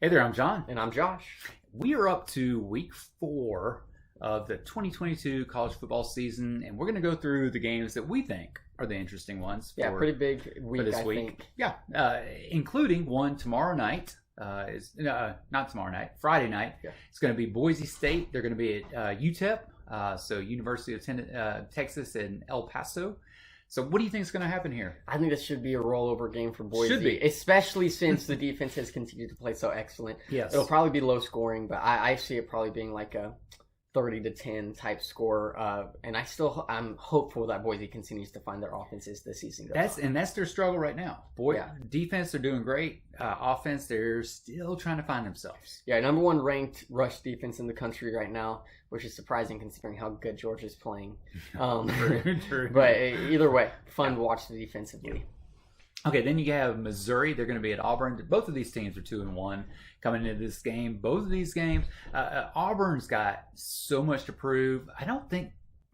Hey there, I'm John. And I'm Josh. We are up to week 4 of the 2022 college football season, and we're going to go through the games that we think are the interesting ones. Yeah, pretty big week, this week. Think. Yeah, including one tomorrow night. Not tomorrow night, Friday night. Yeah. It's going to be Boise State. They're going to be at UTEP, so University of Texas in El Paso. So what do you think is going to happen here? I think this should be a rollover game for Boise. Should be. Especially since the defense has continued to play so excellent. Yes. It'll probably be low scoring, but I see it probably being like a 30-10 type score. And I'm hopeful that Boise continues to find their offenses this season goes on. That's their struggle right now. Defense, they're doing great. Offense, they're still trying to find themselves. Yeah, number 1 ranked rush defense in the country right now, which is surprising considering how good Georgia's playing. True. But either way, fun to watch the defensively. Okay, then you have Missouri. They're going to be at Auburn. Both of these teams are 2-1 coming into this game. Both of these games, Auburn's got so much to prove. I don't think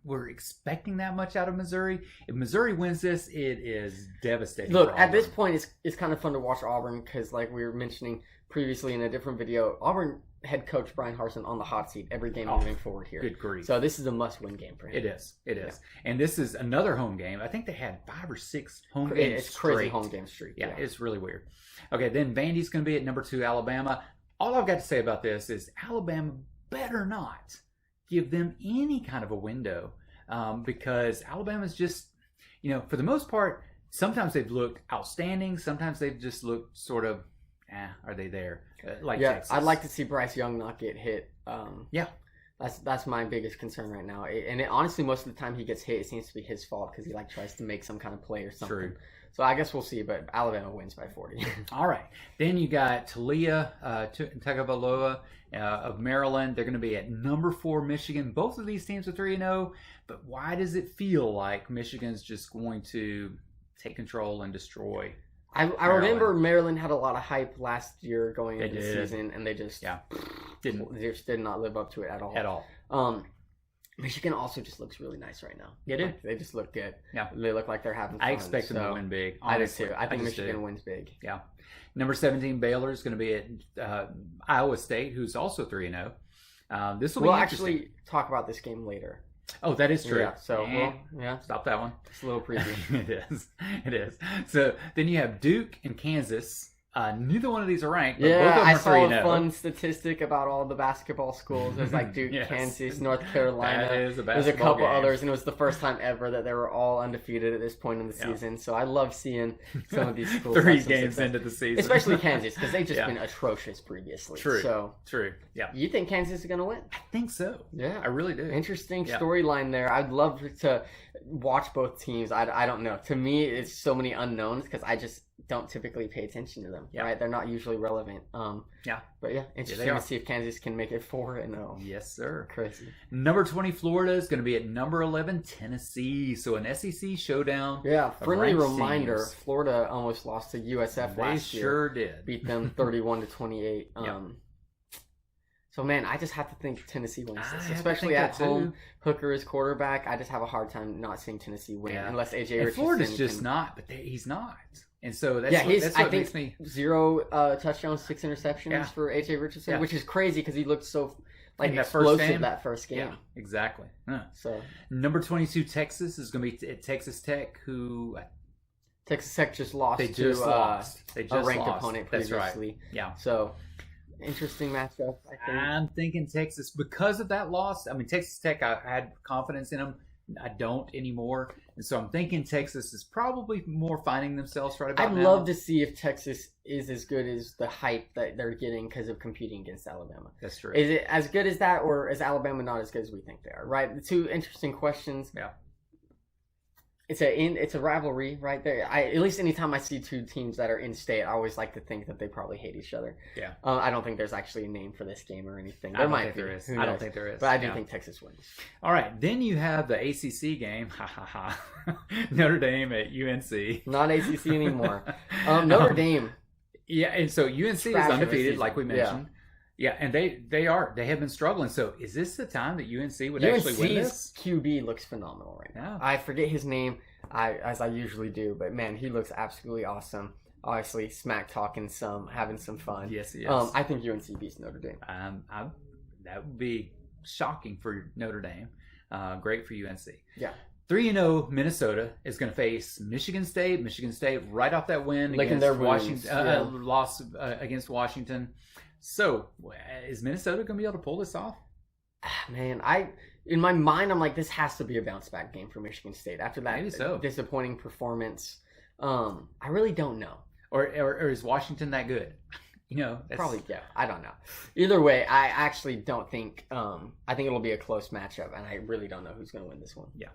we're expecting that much out of Missouri. If Missouri wins this, it is devastating. Look, at this point, it's kind of fun to watch Auburn because, like we were mentioning previously in a different video, Auburn head coach Brian Harsin on the hot seat every game moving forward here. Good grief. So this is a must-win game for him. It is. Yeah. And this is another home game. I think they had 5 or 6 home games It's crazy home game streak. Yeah, it's really weird. Okay, then Vandy's going to be at number 2, Alabama. All I've got to say about this is Alabama better not give them any kind of a window because Alabama's just, for the most part, sometimes they've looked outstanding. Sometimes they've just looked sort of, are they there? Texas. I'd like to see Bryce Young not get hit. Yeah. That's my biggest concern right now. Honestly, most of the time he gets hit, it seems to be his fault because he tries to make some kind of play or something. True. So I guess we'll see, but Alabama wins by 40. All right. Then you got Talia Tagovailoa of Maryland. They're going to be at number 4, Michigan. Both of these teams are 3-0. But why does it feel like Michigan's just going to take control and destroy? I remember Maryland had a lot of hype last year going into the season, and they just did not live up to it at all. Michigan also just looks really nice right now. They just look good. Yeah, they look like they're having fun. I expect them to win big. Honestly. I do too. I think Michigan wins big. Yeah. Number 17 Baylor is going to be at Iowa State, who's also 3-0. This will be interesting. We'll actually talk about this game later. Oh, that is true. Yeah, so stop that one. It's a little preview. It is. So then you have Duke and Kansas. Neither one of these are ranked. But yeah, both of them I are saw a fun statistic about all the basketball schools. There's like Duke, Kansas, North Carolina. There's a couple others, and it was the first time ever that they were all undefeated at this point in the season. So I love seeing some of these schools. 3 games into the season. Especially Kansas, because they've just been atrocious previously. True. Yeah. You think Kansas is going to win? I think so. Yeah. I really do. Interesting storyline there. I'd love to watch both teams. I don't know. To me, it's so many unknowns because I just don't typically pay attention to them. Right? They're not usually relevant. But interesting to see if Kansas can make it 4-0. Yes, sir. Crazy. Number 20 Florida is going to be at number 11 Tennessee. So an SEC showdown. Yeah, friendly reminder. Teams. Florida almost lost to USF last year. They sure did. Beat them 31-28. So, man, I just have to think Tennessee wins this. Especially at home. Hooker is quarterback. I just have a hard time not seeing Tennessee win unless A.J. Richardson Florida's just not, but he's not. And so that's what makes me... 0 touchdowns, 6 interceptions for A.J. Richardson, which is crazy because he looked so explosive that first game. Yeah, exactly. So number 22 Texas is going to be at Texas Tech, who... Texas Tech just lost They to a ranked lost. opponent That's previously. Right. Yeah. So... interesting matchup, I think. I'm thinking Texas because of that loss. I mean, Texas Tech, I had confidence in them. I don't anymore. And so I'm thinking Texas is probably more finding themselves right about now. I'd love to see if Texas is as good as the hype that they're getting because of competing against Alabama. That's true. Is it as good as that, or is Alabama not as good as we think they are? Right? The 2 interesting questions. Yeah. It's a rivalry right there. At least anytime I see 2 teams that are in state, I always like to think that they probably hate each other. Yeah. I don't think there's actually a name for this game or anything. I don't think there is. But I do think Texas wins. All right. Then you have the ACC game. Notre Dame at UNC. Not ACC anymore. Notre Dame. Yeah, and so UNC is undefeated, like we mentioned. Yeah, and they have been struggling. So is this the time that UNC would actually win this? QB looks phenomenal right now. I forget his name, as I usually do, but man, he looks absolutely awesome. obviously smack talking having some fun. Yes, yes. I think UNC beats Notre Dame. That would be shocking for Notre Dame. Great for UNC. Yeah. 3-0 Minnesota is going to face Michigan State. Michigan State right off that win against Washington, loss against Washington. So, is Minnesota going to be able to pull this off? Man, in my mind, I'm like, this has to be a bounce back game for Michigan State after that disappointing performance. I really don't know. Or is Washington that good? Probably, yeah. I don't know. Either way, I actually don't think. I think it'll be a close matchup, and I really don't know who's going to win this one. Yeah,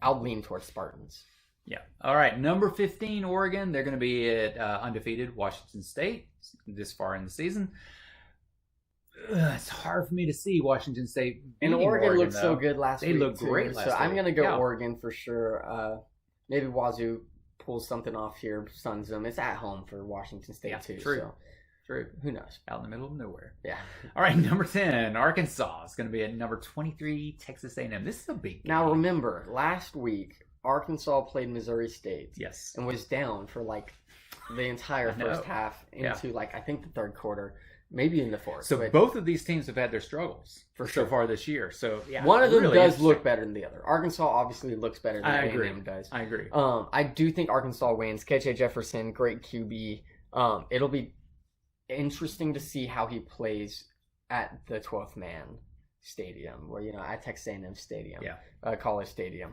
I'll lean towards Spartans. Yeah. All right. Number 15, Oregon. They're going to be at undefeated Washington State this far in the season. It's hard for me to see Washington State. And Oregon looked so good last week. They looked great last week. So I'm going to go Oregon for sure. Maybe Wazoo pulls something off here, stuns them. It's at home for Washington State too. True. So. True. Who knows? Out in the middle of nowhere. Yeah. All right, number 10, Arkansas is going to be at number 23, Texas A&M. This is a big game. Now remember, last week, Arkansas played Missouri State. Yes. And was down for the entire first half into I think the third quarter, maybe in the fourth. So both of these teams have had their struggles for sure so far this year. So one of them does look better than the other. Arkansas obviously looks better than A&M does. I agree. I do think Arkansas wins. KJ Jefferson, great QB. It'll be interesting to see how he plays at the 12th man stadium, or at Texas A&M Stadium, College Stadium.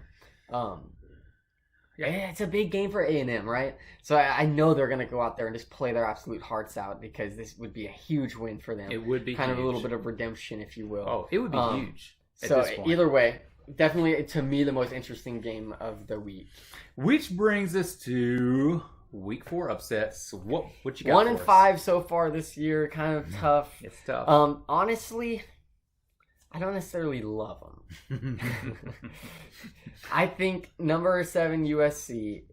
It's a big game for A&M, right? So I know they're going to go out there and just play their absolute hearts out, because this would be a huge win for them. It would be kind of a little bit of redemption, if you will. Oh, it would be huge. So either way, definitely to me the most interesting game of the week. Which brings us to Week 4 upsets. What you got? 1-5 so far this year. Kind of tough. It's tough. Honestly, I don't necessarily love them. I think number 7 USC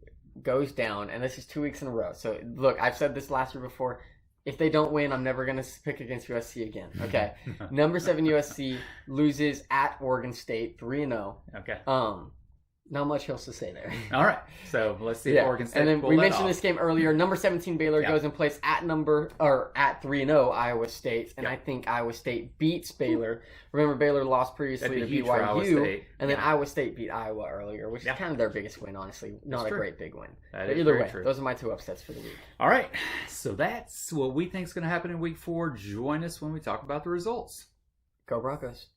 goes down, and this is 2 weeks in a row. So look, I've said this last year before. If they don't win, I'm never going to pick against USC again. Okay. Number 7 USC loses at Oregon State 3-0. Okay. Not much else to say there. All right. So let's see if Oregon State and then pull we that mentioned off. this game earlier. Number 17 Baylor goes and plays at 3-0 Iowa State, and I think Iowa State beats Baylor. Remember, Baylor lost previously to BYU, and then Iowa State beat Iowa earlier, which is kind of their biggest win, honestly. Not a great big win. But either way, those are my 2 upsets for the week. All right. So that's what we think is going to happen in Week 4. Join us when we talk about the results. Go Broncos.